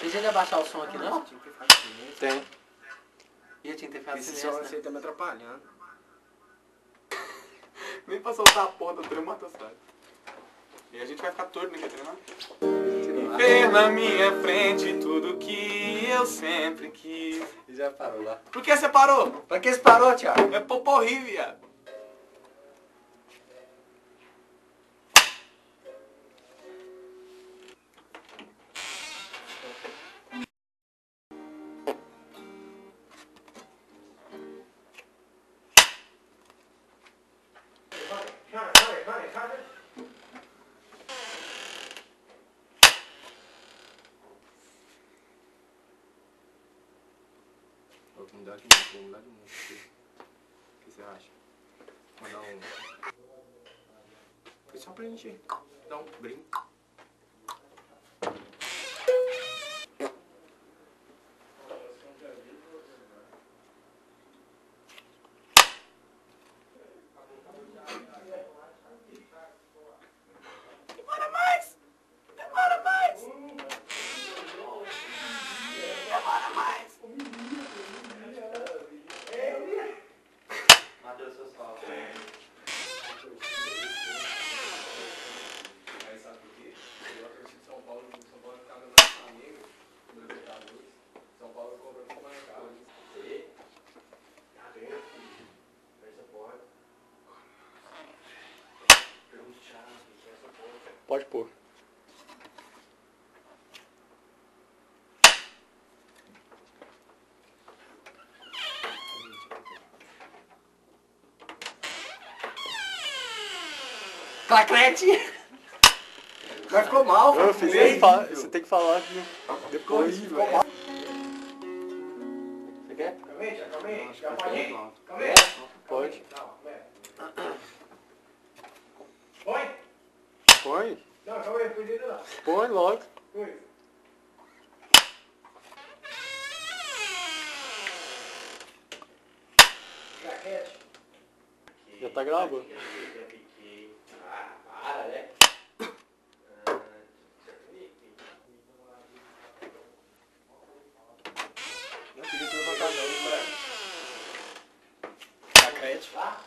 Tem jeito de abaixar o som aqui, não? Tinha que ficar silêncio. Tem. E eu tinha que ter ficado Esse silêncio, som né? você tá me atrapalhando. Nem pra soltar a porra do trem motocicleta. E a gente vai ficar torto, né? Quer treinar? Ver na minha frente tudo que eu sempre quis. E já parou lá. Por que você parou? Pra que você parou, Thiago? É poporri, viado. Vou mudar de novo. O que você acha? Mandar um... Foi só pra gente dar um brinco. Demora mais! Demora mais! Demora mais! Matheus, seus falas. Aí sabe por quê? Eu acredito que São Paulo ficava no Flamengo, no Libertadores. São Paulo comprou pra marcar. E? Tá vendo? Fecha a porta. Pergunta o Thiago, fecha a porta. Pode pôr. Clacrete! Mas ficou mal, Eu fiz você tem que falar depois. Ficou mal. Você quer? Calma aí. Já pode ir? Calma aí. Pode. Não, Põe? Põe. Não, calma aí, cuidado lá. Põe logo. Coisa. Claquete. Já tá gravando. Ah, para, né? Não queria levantar não, hein, moleque. Clacrete. Tá?